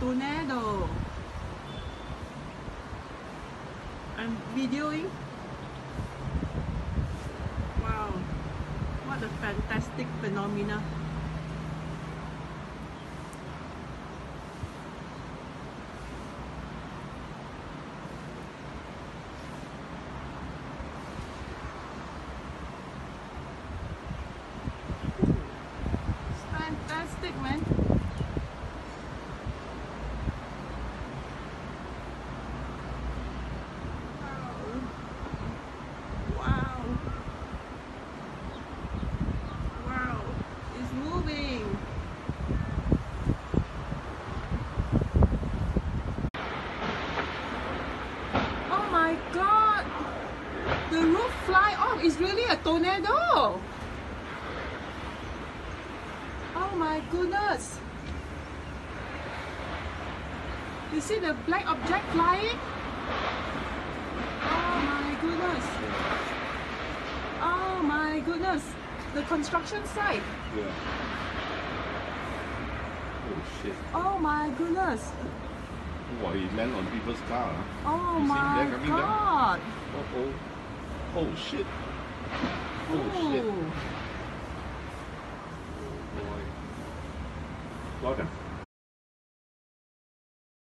tornado. I'm videoing. Wow, what a fantastic phenomena. It's fantastic, man. My God, the roof fly off. It's really a tornado. Oh my goodness. You see the black object flying? Oh my goodness. Oh my goodness. The construction site. Yeah. Oh shit. Oh my goodness. Wow, he landed on people's car. Huh? Oh you my God. Uh-oh. Oh shit. Oh shit. Oh boy. Welcome.